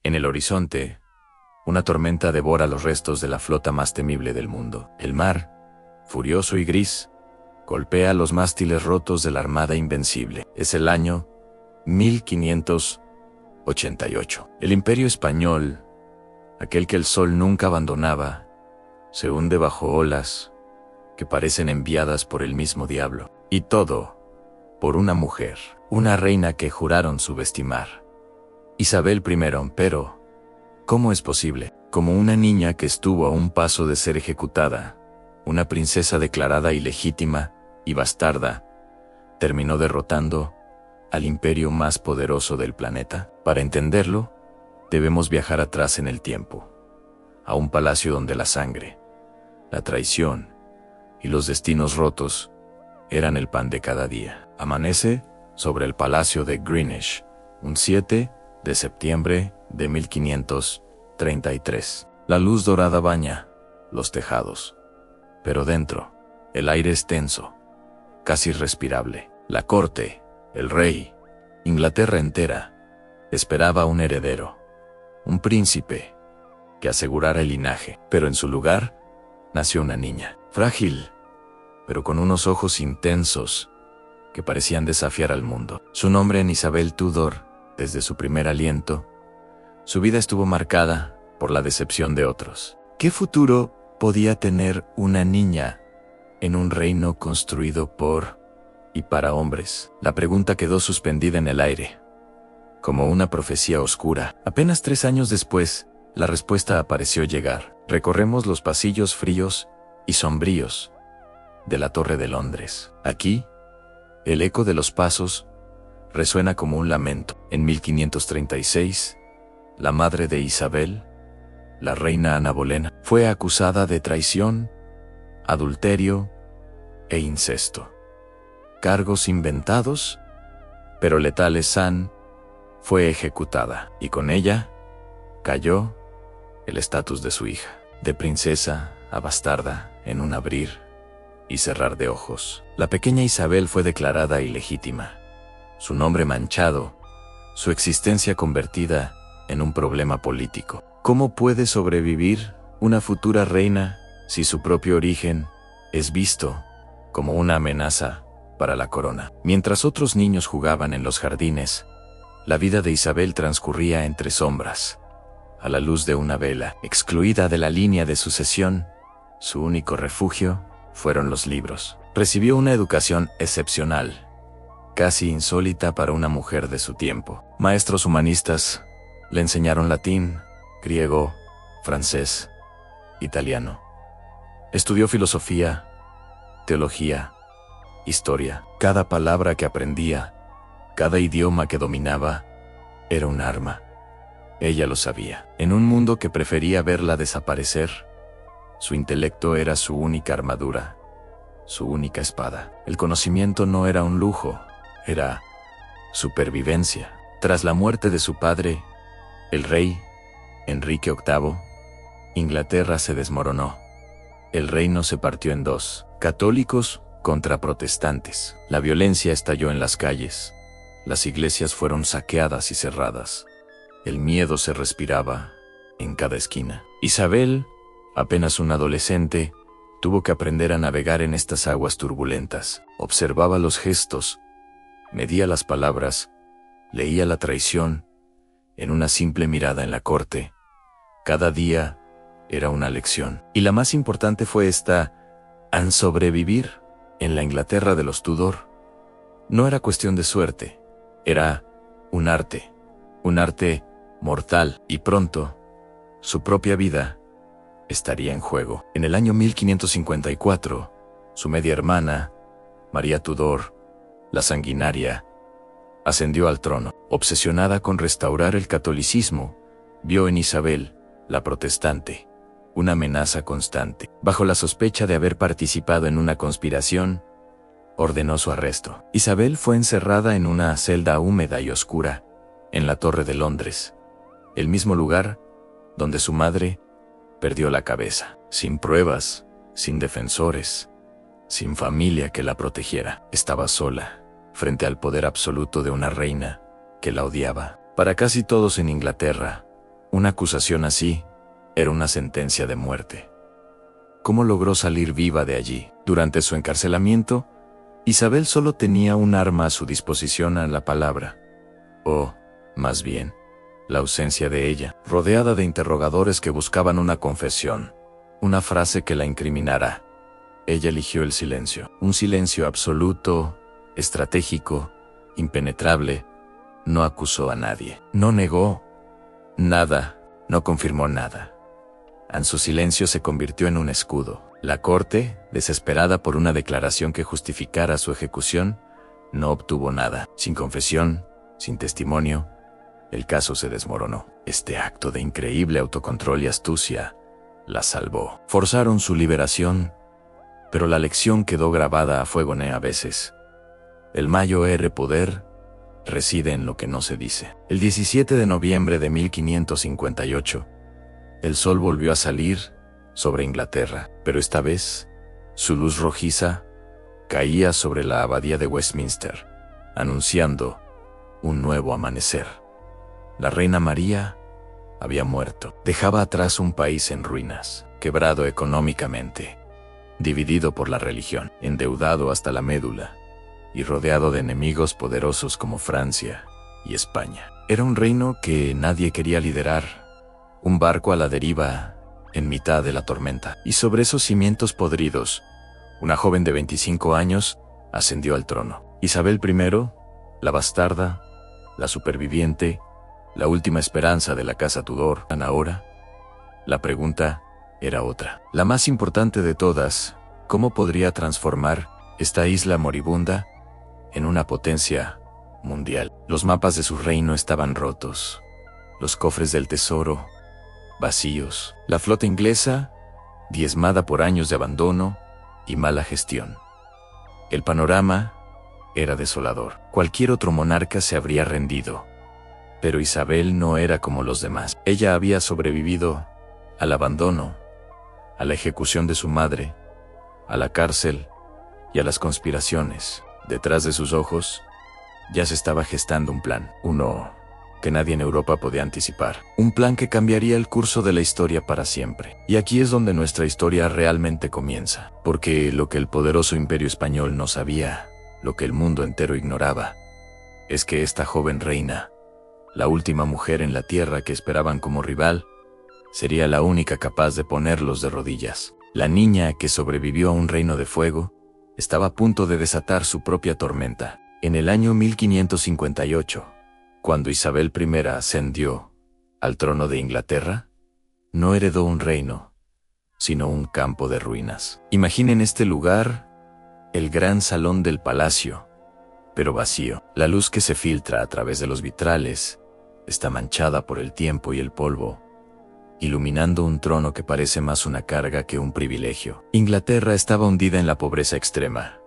En el horizonte, una tormenta devora los restos de la flota más temible del mundo. El mar, furioso y gris, golpea los mástiles rotos de la Armada Invencible. Es el año 1588. El Imperio Español, aquel que el sol nunca abandonaba, se hunde bajo olas que parecen enviadas por el mismo diablo. Y todo por una mujer, una reina que juraron subestimar. Isabel I, pero ¿cómo es posible? Como una niña que estuvo a un paso de ser ejecutada, una princesa declarada ilegítima y bastarda, terminó derrotando al imperio más poderoso del planeta. Para entenderlo, debemos viajar atrás en el tiempo, a un palacio donde la sangre, la traición y los destinos rotos eran el pan de cada día. Amanece sobre el palacio de Greenwich, un 7 de septiembre de 1533. La luz dorada baña los tejados, pero dentro, el aire es tenso, casi irrespirable. La corte, el rey, Inglaterra entera, esperaba un heredero, un príncipe, que asegurara el linaje. Pero en su lugar, nació una niña, frágil, pero con unos ojos intensos que parecían desafiar al mundo. Su nombre en Isabel Tudor, desde su primer aliento, su vida estuvo marcada por la decepción de otros. ¿Qué futuro podía tener una niña en un reino construido por y para hombres? La pregunta quedó suspendida en el aire, como una profecía oscura. Apenas 3 años después, la respuesta pareció llegar. Recorremos los pasillos fríos y sombríos de la Torre de Londres. Aquí, el eco de los pasos resuena como un lamento. En 1536, la madre de Isabel, la reina Ana Bolena, fue acusada de traición, adulterio e incesto. Cargos inventados, pero letales. Anne fue ejecutada, y con ella cayó el estatus de su hija, de princesa a bastarda en un abrir y cerrar de ojos. La pequeña Isabel fue declarada ilegítima, su nombre manchado, su existencia convertida en un problema político. ¿Cómo puede sobrevivir una futura reina si su propio origen es visto como una amenaza para la corona? Mientras otros niños jugaban en los jardines, la vida de Isabel transcurría entre sombras, a la luz de una vela. Excluida de la línea de sucesión, su único refugio fueron los libros. Recibió una educación excepcional, casi insólita para una mujer de su tiempo. Maestros humanistas le enseñaron latín, griego, francés, italiano. Estudió filosofía, teología, historia. Cada palabra que aprendía, cada idioma que dominaba, era un arma. Ella lo sabía. En un mundo que prefería verla desaparecer, su intelecto era su única armadura, su única espada. El conocimiento no era un lujo, era supervivencia. Tras la muerte de su padre, el rey Enrique VIII, Inglaterra se desmoronó. El reino se partió en dos, católicos contra protestantes. La violencia estalló en las calles. Las iglesias fueron saqueadas y cerradas. El miedo se respiraba en cada esquina. Isabel, apenas una adolescente, tuvo que aprender a navegar en estas aguas turbulentas. Observaba los gestos, medía las palabras, leía la traición en una simple mirada en la corte. Cada día era una lección. Y la más importante fue esta: al sobrevivir en la Inglaterra de los Tudor. No era cuestión de suerte, era un arte mortal, y pronto su propia vida estaría en juego. En el año 1554, su media hermana, María Tudor, la sanguinaria, ascendió al trono. Obsesionada con restaurar el catolicismo, vio en Isabel, la protestante, una amenaza constante. Bajo la sospecha de haber participado en una conspiración, ordenó su arresto. Isabel fue encerrada en una celda húmeda y oscura, en la Torre de Londres, el mismo lugar donde su madre perdió la cabeza. Sin pruebas, sin defensores, sin familia que la protegiera. Estaba sola, frente al poder absoluto de una reina que la odiaba. Para casi todos en Inglaterra, Una acusación así era una sentencia de muerte. ¿Cómo logró salir viva de allí? Durante su encarcelamiento, Isabel solo tenía un arma a su disposición: a la palabra. O, más bien, la ausencia de ella, rodeada de interrogadores que buscaban una confesión, una frase que la incriminara. Ella eligió el silencio, un silencio absoluto, estratégico, impenetrable. No acusó a nadie, no negó nada, no confirmó nada. Su silencio se convirtió en un escudo. La corte, desesperada por una declaración que justificara su ejecución, no obtuvo nada. Sin confesión, sin testimonio, el caso se desmoronó. Este acto de increíble autocontrol y astucia la salvó. Forzaron su liberación, pero la lección quedó grabada a fuego a veces. El mayor poder reside en lo que no se dice. El 17 de noviembre de 1558, el sol volvió a salir sobre Inglaterra, pero esta vez, su luz rojiza caía sobre la abadía de Westminster, anunciando un nuevo amanecer. La reina María había muerto. Dejaba atrás un país en ruinas, quebrado económicamente, dividido por la religión, endeudado hasta la médula y rodeado de enemigos poderosos como Francia y España. Era un reino que nadie quería liderar, un barco a la deriva en mitad de la tormenta. Y sobre esos cimientos podridos, una joven de 25 años ascendió al trono. Isabel I, la bastarda, la superviviente, la última esperanza de la casa Tudor. Ahora, la pregunta era otra, la más importante de todas: ¿cómo podría transformar esta isla moribunda en una potencia mundial? Los mapas de su reino estaban rotos, los cofres del tesoro vacíos, la flota inglesa diezmada por años de abandono y mala gestión. El panorama era desolador. Cualquier otro monarca se habría rendido, pero Isabel no era como los demás. Ella había sobrevivido al abandono, a la ejecución de su madre, a la cárcel y a las conspiraciones. Detrás de sus ojos ya se estaba gestando un plan, uno que nadie en Europa podía anticipar. Un plan que cambiaría el curso de la historia para siempre. Y aquí es donde nuestra historia realmente comienza. Porque lo que el poderoso Imperio Español no sabía, lo que el mundo entero ignoraba, es que esta joven reina, la última mujer en la tierra que esperaban como rival, sería la única capaz de ponerlos de rodillas. La niña que sobrevivió a un reino de fuego estaba a punto de desatar su propia tormenta. En el año 1558, cuando Isabel I ascendió al trono de Inglaterra, no heredó un reino, sino un campo de ruinas. Imaginen este lugar, el gran salón del palacio, pero vacío. La luz que se filtra a través de los vitrales está manchada por el tiempo y el polvo, iluminando un trono que parece más una carga que un privilegio. Inglaterra estaba hundida en la pobreza extrema,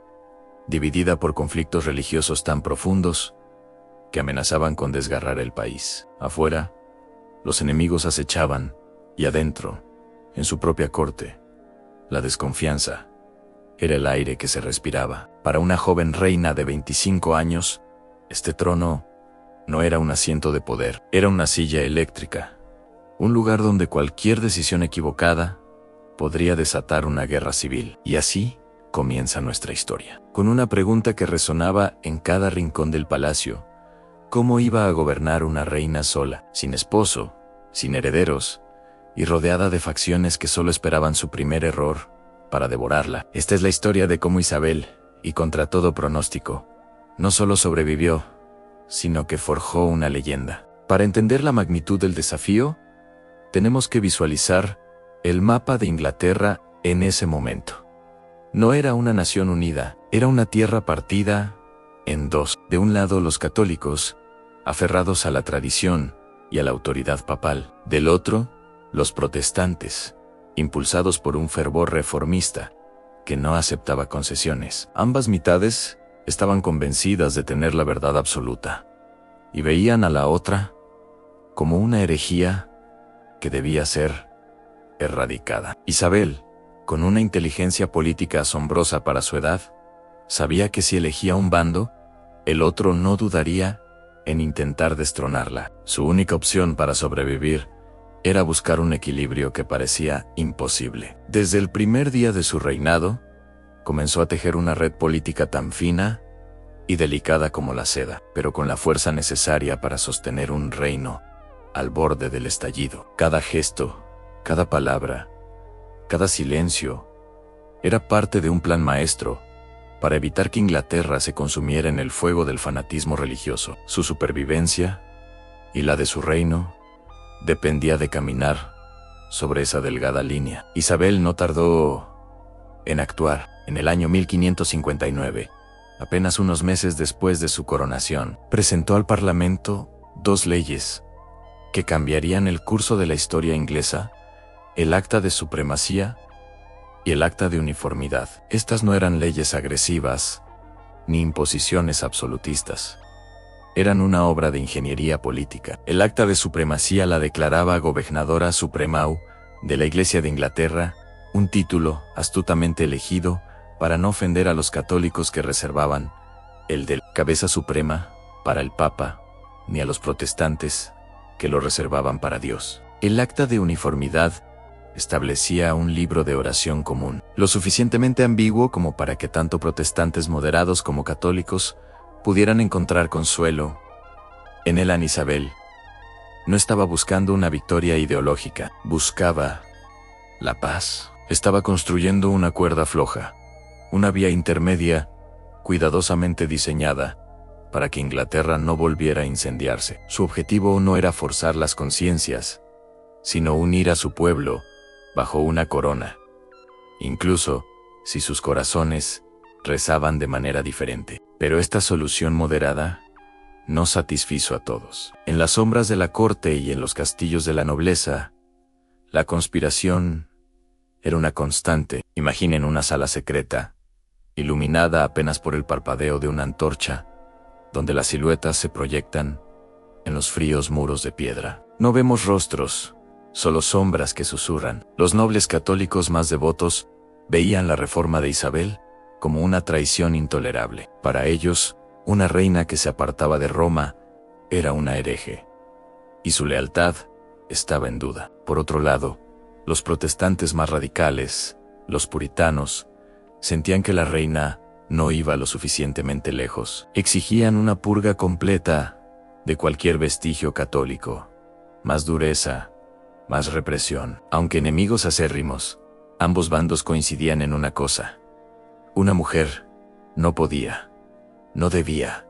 dividida por conflictos religiosos tan profundos que amenazaban con desgarrar el país. Afuera, los enemigos acechaban, y adentro, en su propia corte, la desconfianza era el aire que se respiraba. Para una joven reina de 25 años, este trono no era un asiento de poder, era una silla eléctrica, un lugar donde cualquier decisión equivocada podría desatar una guerra civil. Y así comienza nuestra historia, con una pregunta que resonaba en cada rincón del palacio: ¿cómo iba a gobernar una reina sola, sin esposo, sin herederos, y rodeada de facciones que solo esperaban su primer error para devorarla? Esta es la historia de cómo Isabel, y contra todo pronóstico, no solo sobrevivió, sino que forjó una leyenda. Para entender la magnitud del desafío, tenemos que visualizar el mapa de Inglaterra en ese momento. No era una nación unida, era una tierra partida en dos. De un lado los católicos, aferrados a la tradición y a la autoridad papal. Del otro, los protestantes, impulsados por un fervor reformista que no aceptaba concesiones. Ambas mitades estaban convencidas de tener la verdad absoluta y veían a la otra como una herejía que debía ser erradicada. Isabel, con una inteligencia política asombrosa para su edad, sabía que si elegía un bando, el otro no dudaría en intentar destronarla. Su única opción para sobrevivir era buscar un equilibrio que parecía imposible. Desde el primer día de su reinado, comenzó a tejer una red política tan fina y delicada como la seda, pero con la fuerza necesaria para sostener un reino al borde del estallido. Cada gesto, cada palabra, cada silencio, era parte de un plan maestro para evitar que Inglaterra se consumiera en el fuego del fanatismo religioso. Su supervivencia y la de su reino dependía de caminar sobre esa delgada línea. Isabel no tardó en actuar. En el año 1559, apenas unos meses después de su coronación, presentó al Parlamento 2 leyes que cambiarían el curso de la historia inglesa: el Acta de Supremacía y el Acta de Uniformidad. Estas no eran leyes agresivas ni imposiciones absolutistas. Eran una obra de ingeniería política. El Acta de Supremacía la declaraba gobernadora supremau de la Iglesia de Inglaterra, un título astutamente elegido para no ofender a los católicos que reservaban el de cabeza suprema para el Papa, ni a los protestantes que lo reservaban para Dios. El Acta de Uniformidad establecía un libro de oración común, lo suficientemente ambiguo como para que tanto protestantes moderados como católicos pudieran encontrar consuelo en él. Ana Isabel no estaba buscando una victoria ideológica, buscaba la paz. Estaba construyendo una cuerda floja, una vía intermedia cuidadosamente diseñada para que Inglaterra no volviera a incendiarse. Su objetivo no era forzar las conciencias, sino unir a su pueblo bajo una corona, incluso si sus corazones rezaban de manera diferente. Pero esta solución moderada no satisfizo a todos. En las sombras de la corte y en los castillos de la nobleza, la conspiración era una constante. Imaginen una sala secreta, iluminada apenas por el parpadeo de una antorcha, donde las siluetas se proyectan en los fríos muros de piedra. No vemos rostros, solo sombras que susurran. Los nobles católicos más devotos veían la reforma de Isabel como una traición intolerable. Para ellos, una reina que se apartaba de Roma era una hereje, y su lealtad estaba en duda. Por otro lado, los protestantes más radicales, los puritanos, sentían que la reina no iba lo suficientemente lejos. Exigían una purga completa de cualquier vestigio católico, más dureza, más represión. Aunque enemigos acérrimos, ambos bandos coincidían en una cosa: una mujer no podía, no debía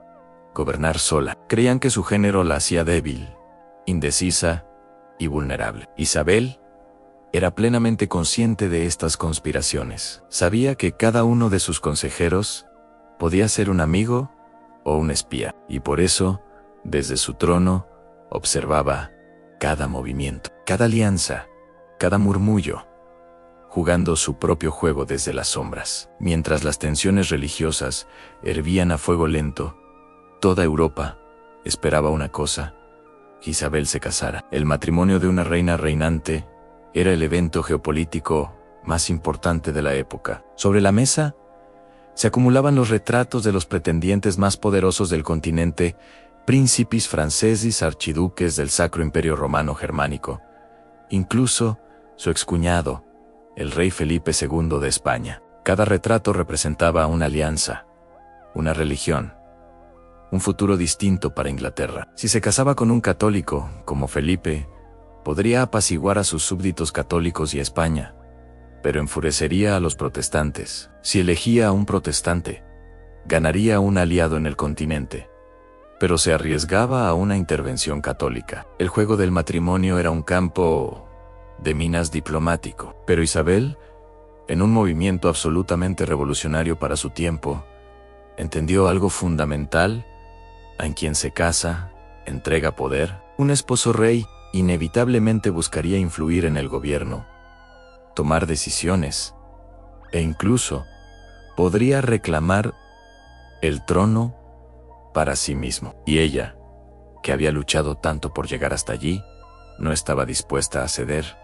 gobernar sola. Creían que su género la hacía débil, indecisa y vulnerable. Isabel era plenamente consciente de estas conspiraciones. Sabía que cada uno de sus consejeros podía ser un amigo o un espía, y por eso, desde su trono, observaba cada movimiento, cada alianza, cada murmullo, jugando su propio juego desde las sombras. Mientras las tensiones religiosas hervían a fuego lento, toda Europa esperaba una cosa: que Isabel se casara. El matrimonio de una reina reinante era el evento geopolítico más importante de la época. Sobre la mesa se acumulaban los retratos de los pretendientes más poderosos del continente: príncipes franceses, archiduques del Sacro Imperio Romano Germánico, incluso su excuñado, el rey Felipe II de España. Cada retrato representaba una alianza, una religión, un futuro distinto para Inglaterra. Si se casaba con un católico, como Felipe, podría apaciguar a sus súbditos católicos y a España, pero enfurecería a los protestantes. Si elegía a un protestante, ganaría un aliado en el continente, pero se arriesgaba a una intervención católica. El juego del matrimonio era un campo de minas diplomático, pero Isabel, en un movimiento absolutamente revolucionario para su tiempo, entendió algo fundamental: a quien se casa, entrega poder. Un esposo rey inevitablemente buscaría influir en el gobierno, tomar decisiones, e incluso podría reclamar el trono para sí mismo. Y ella, que había luchado tanto por llegar hasta allí, no estaba dispuesta a ceder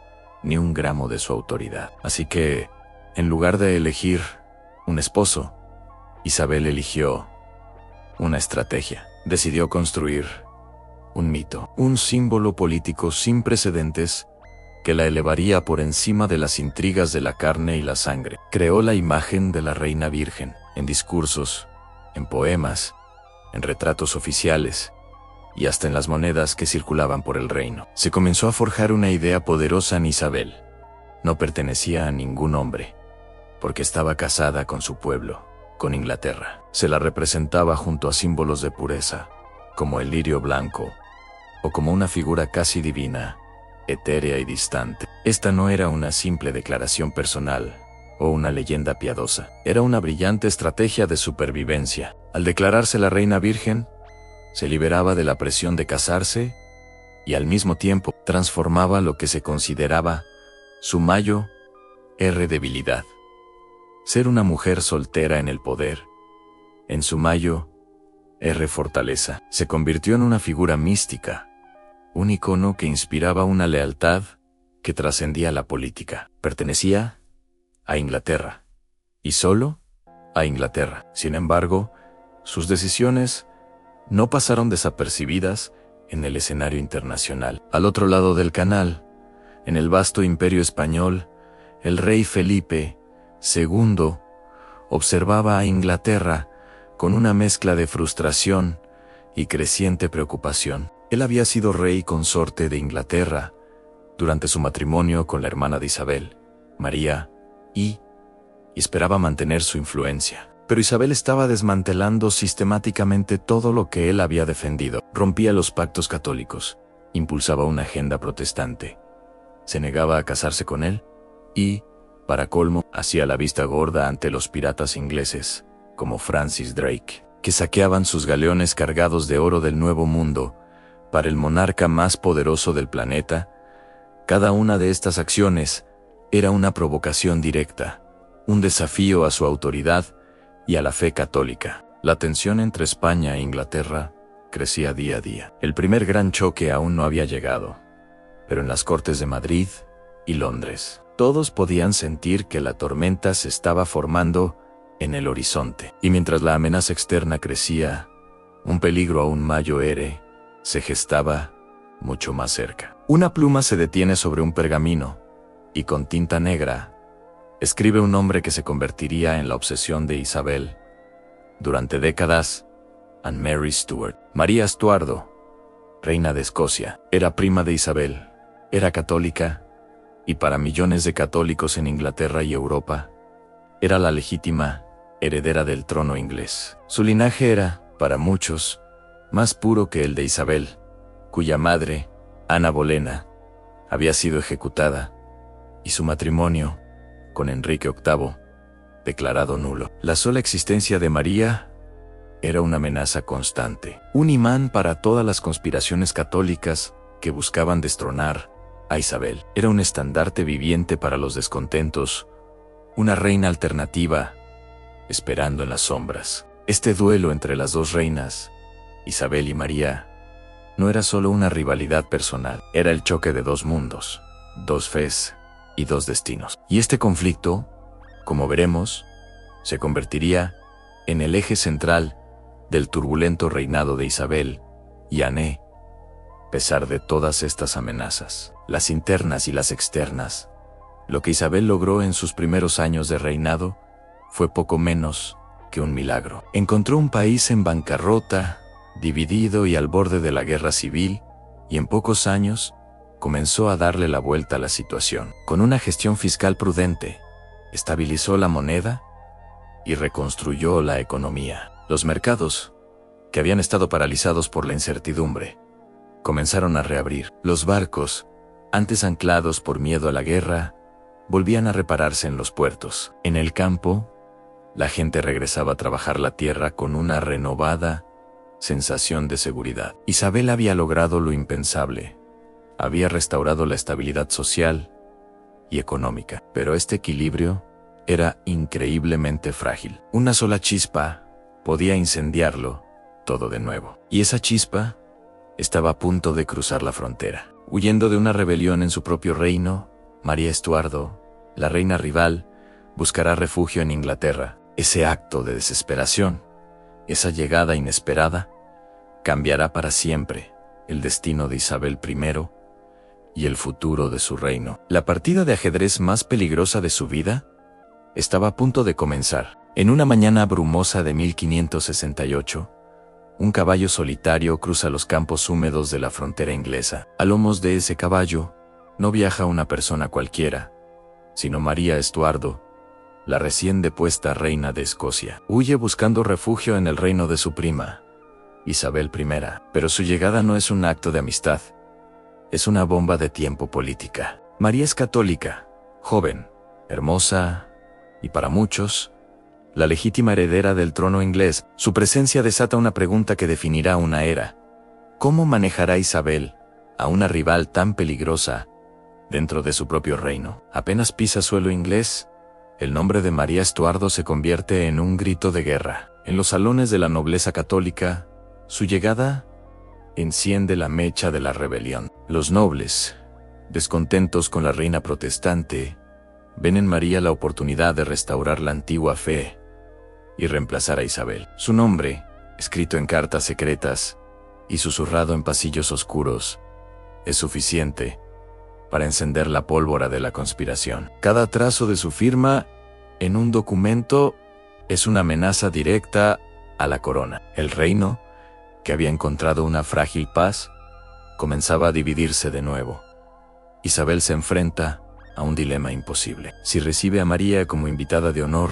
ni un gramo de su autoridad. Así que, en lugar de elegir un esposo, Isabel eligió una estrategia. Decidió construir un mito, un símbolo político sin precedentes que la elevaría por encima de las intrigas de la carne y la sangre. Creó la imagen de la reina virgen, en discursos, en poemas, en retratos oficiales, y hasta en las monedas que circulaban por el reino. Se comenzó a forjar una idea poderosa en Isabel. No pertenecía a ningún hombre, porque estaba casada con su pueblo, con Inglaterra. Se la representaba junto a símbolos de pureza, como el lirio blanco, o como una figura casi divina, etérea y distante. Esta no era una simple declaración personal o una leyenda piadosa. Era una brillante estrategia de supervivencia. Al declararse la reina virgen, se liberaba de la presión de casarse y al mismo tiempo transformaba lo que se consideraba su mayor debilidad. Ser una mujer soltera en el poder, en su mayor fortaleza, se convirtió en una figura mística, un icono que inspiraba una lealtad que trascendía la política. Pertenecía a Inglaterra, y solo a Inglaterra. Sin embargo, sus decisiones no pasaron desapercibidas en el escenario internacional. Al otro lado del canal, en el vasto imperio español, el rey Felipe II observaba a Inglaterra con una mezcla de frustración y creciente preocupación. Él había sido rey consorte de Inglaterra durante su matrimonio con la hermana de Isabel, María, y esperaba mantener su influencia. Pero Isabel estaba desmantelando sistemáticamente todo lo que él había defendido. Rompía los pactos católicos, impulsaba una agenda protestante, se negaba a casarse con él y, para colmo, hacía la vista gorda ante los piratas ingleses, como Francis Drake, que saqueaban sus galeones cargados de oro del Nuevo Mundo para el monarca más poderoso del planeta. Cada una de estas acciones era una provocación directa, un desafío a su autoridad y a la fe católica. La tensión entre España e Inglaterra crecía día a día. El primer gran choque aún no había llegado, pero en las Cortes de Madrid y Londres, todos podían sentir que la tormenta se estaba formando en el horizonte. Y mientras la amenaza externa crecía, un peligro aún mayor se gestaba mucho más cerca. Una pluma se detiene sobre un pergamino y con tinta negra escribe un nombre que se convertiría en la obsesión de Isabel durante décadas: Anne Mary Stuart. María Estuardo, reina de Escocia, era prima de Isabel, era católica, y para millones de católicos en Inglaterra y Europa, era la legítima heredera del trono inglés. Su linaje era, para muchos, más puro que el de Isabel, cuya madre, Ana Bolena, había sido ejecutada, y su matrimonio con Enrique VIII, declarado nulo. La sola existencia de María era una amenaza constante, un imán para todas las conspiraciones católicas que buscaban destronar a Isabel. Era un estandarte viviente para los descontentos, una reina alternativa, esperando en las sombras. Este duelo entre las dos reinas, Isabel y María, no era solo una rivalidad personal, era el choque de dos mundos, dos fes y dos destinos. Y este conflicto, como veremos, se convertiría en el eje central del turbulento reinado de Isabel y Anne. A pesar de todas estas amenazas, las internas y las externas, lo que Isabel logró en sus primeros años de reinado fue poco menos que un milagro. Encontró un país en bancarrota, dividido y al borde de la guerra civil, y en pocos años comenzó a darle la vuelta a la situación. Con una gestión fiscal prudente, estabilizó la moneda y reconstruyó la economía. Los mercados, que habían estado paralizados por la incertidumbre, comenzaron a reabrir. Los barcos, antes anclados por miedo a la guerra, volvían a repararse en los puertos. En el campo, la gente regresaba a trabajar la tierra con una renovada sensación de seguridad. Isabel había logrado lo impensable. Había restaurado la estabilidad social y económica, pero este equilibrio era increíblemente frágil. Una sola chispa podía incendiarlo todo de nuevo. Y esa chispa estaba a punto de cruzar la frontera. Huyendo de una rebelión en su propio reino, María Estuardo, la reina rival, buscará refugio en Inglaterra. Ese acto de desesperación, esa llegada inesperada, cambiará para siempre el destino de Isabel I y el futuro de su reino. La partida de ajedrez más peligrosa de su vida estaba a punto de comenzar. En una mañana brumosa de 1568, un caballo solitario cruza los campos húmedos de la frontera inglesa. A lomos de ese caballo no viaja una persona cualquiera, sino María Estuardo, la recién depuesta reina de Escocia. Huye buscando refugio en el reino de su prima, Isabel I, pero su llegada no es un acto de amistad, es una bomba de tiempo política. María es católica, joven, hermosa y para muchos, la legítima heredera del trono inglés. Su presencia desata una pregunta que definirá una era. ¿Cómo manejará Isabel a una rival tan peligrosa dentro de su propio reino? Apenas pisa suelo inglés, el nombre de María Estuardo se convierte en un grito de guerra. En los salones de la nobleza católica, su llegada enciende la mecha de la rebelión. Los nobles, descontentos con la reina protestante, ven en María la oportunidad de restaurar la antigua fe y reemplazar a Isabel. Su nombre, escrito en cartas secretas y susurrado en pasillos oscuros, es suficiente para encender la pólvora de la conspiración. Cada trazo de su firma en un documento es una amenaza directa a la corona. El reino, que había encontrado una frágil paz, comenzaba a dividirse de nuevo. Isabel se enfrenta a un dilema imposible. Si recibe a María como invitada de honor,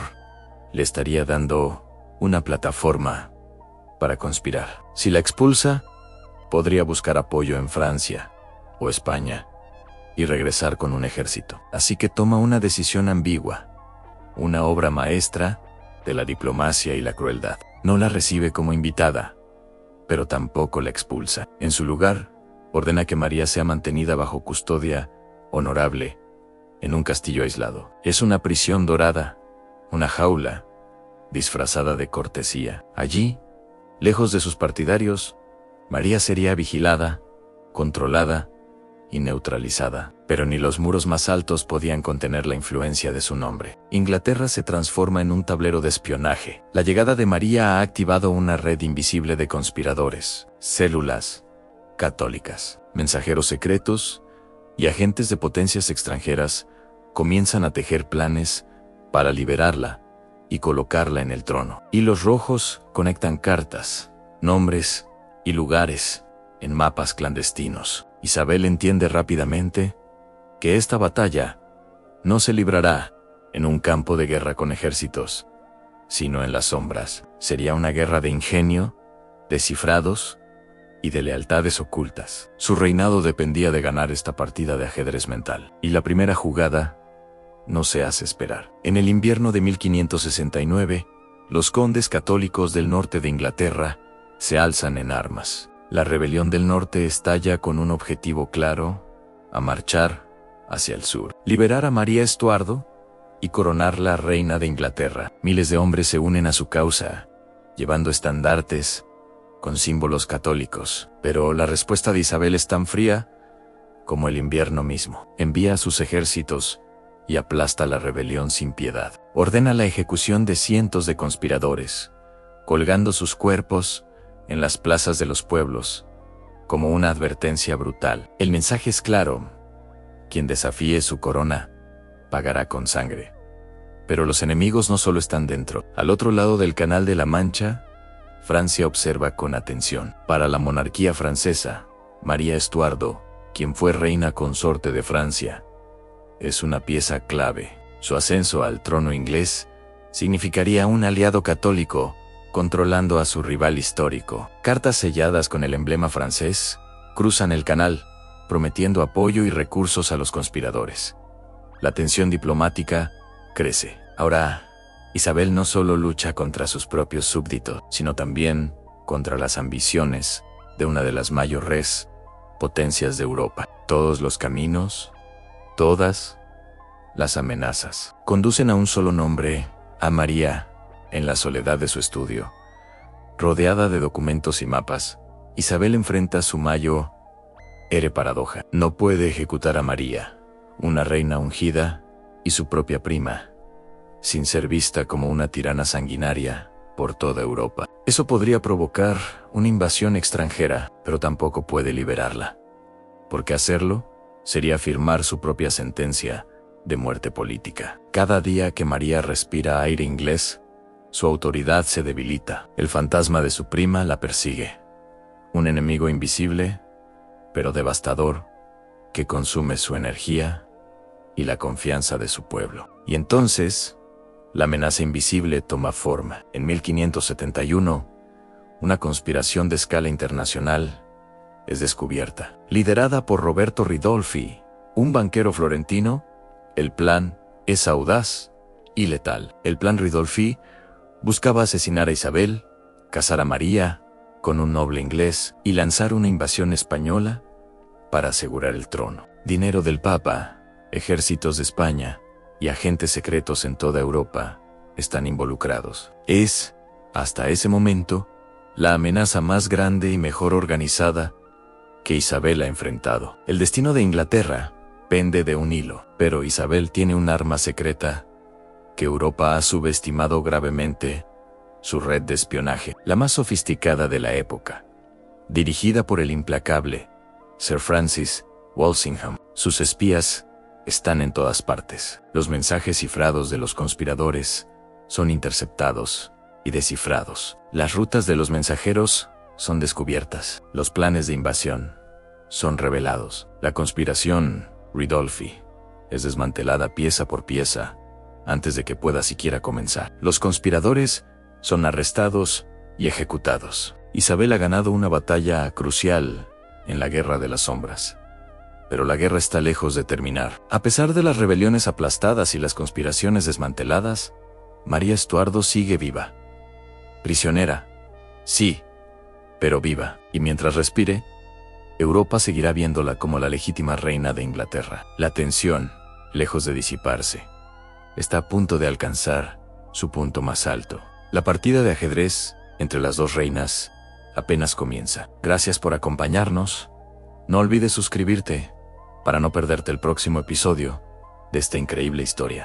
le estaría dando una plataforma para conspirar. Si la expulsa, podría buscar apoyo en Francia o España y regresar con un ejército. Así que toma una decisión ambigua, una obra maestra de la diplomacia y la crueldad. No la recibe como invitada, pero tampoco la expulsa. En su lugar, ordena que María sea mantenida bajo custodia honorable en un castillo aislado. Es una prisión dorada, una jaula disfrazada de cortesía. Allí, lejos de sus partidarios, María sería vigilada, controlada y neutralizada, pero ni los muros más altos podían contener la influencia de su nombre. Inglaterra se transforma en un tablero de espionaje. La llegada de María ha activado una red invisible de conspiradores, células católicas, mensajeros secretos y agentes de potencias extranjeras comienzan a tejer planes para liberarla y colocarla en el trono. Hilos rojos conectan cartas, nombres y lugares en mapas clandestinos. Isabel entiende rápidamente que esta batalla no se librará en un campo de guerra con ejércitos, sino en las sombras. Sería una guerra de ingenio, de cifrados y de lealtades ocultas. Su reinado dependía de ganar esta partida de ajedrez mental. Y la primera jugada no se hace esperar. En el invierno de 1569, los condes católicos del norte de Inglaterra se alzan en armas. La rebelión del norte estalla con un objetivo claro: a marchar hacia el sur, liberar a María Estuardo y coronarla reina de Inglaterra. Miles de hombres se unen a su causa, llevando estandartes con símbolos católicos. Pero la respuesta de Isabel es tan fría como el invierno mismo. Envía a sus ejércitos y aplasta la rebelión sin piedad. Ordena la ejecución de cientos de conspiradores, colgando sus cuerpos en las plazas de los pueblos, como una advertencia brutal. El mensaje es claro: quien desafíe su corona pagará con sangre. Pero los enemigos no solo están dentro. Al otro lado del Canal de la Mancha, Francia observa con atención. Para la monarquía francesa, María Estuardo, quien fue reina consorte de Francia, es una pieza clave. Su ascenso al trono inglés significaría un aliado católico controlando a su rival histórico. Cartas selladas con el emblema francés cruzan el canal, prometiendo apoyo y recursos a los conspiradores. La tensión diplomática crece. Ahora, Isabel no solo lucha contra sus propios súbditos, sino también contra las ambiciones de una de las mayores potencias de Europa. Todos los caminos, todas las amenazas, conducen a un solo nombre: a María. En la soledad de su estudio, rodeada de documentos y mapas, Isabel enfrenta su mayor paradoja. No puede ejecutar a María, una reina ungida y su propia prima, sin ser vista como una tirana sanguinaria por toda Europa. Eso podría provocar una invasión extranjera, pero tampoco puede liberarla, porque hacerlo sería firmar su propia sentencia de muerte política. Cada día que María respira aire inglés, su autoridad se debilita. El fantasma de su prima la persigue. Un enemigo invisible, pero devastador, que consume su energía y la confianza de su pueblo. Y entonces, la amenaza invisible toma forma. En 1571, una conspiración de escala internacional es descubierta. Liderada por Roberto Ridolfi, un banquero florentino, el plan es audaz y letal. El plan Ridolfi buscaba asesinar a Isabel, casar a María con un noble inglés y lanzar una invasión española para asegurar el trono. Dinero del Papa, ejércitos de España y agentes secretos en toda Europa están involucrados. Es, hasta ese momento, la amenaza más grande y mejor organizada que Isabel ha enfrentado. El destino de Inglaterra pende de un hilo, pero Isabel tiene un arma secreta que Europa ha subestimado gravemente: su red de espionaje, la más sofisticada de la época, dirigida por el implacable Sir Francis Walsingham. Sus espías están en todas partes. Los mensajes cifrados de los conspiradores son interceptados y descifrados. Las rutas de los mensajeros son descubiertas. Los planes de invasión son revelados. La conspiración Ridolfi es desmantelada pieza por pieza antes de que pueda siquiera comenzar. Los conspiradores son arrestados y ejecutados. Isabel ha ganado una batalla crucial en la Guerra de las Sombras. Pero la guerra está lejos de terminar. A pesar de las rebeliones aplastadas y las conspiraciones desmanteladas, María Estuardo sigue viva. Prisionera, sí, pero viva. Y mientras respire, Europa seguirá viéndola como la legítima reina de Inglaterra. La tensión, lejos de disiparse, está a punto de alcanzar su punto más alto. La partida de ajedrez entre las dos reinas apenas comienza. Gracias por acompañarnos. No olvides suscribirte para no perderte el próximo episodio de esta increíble historia.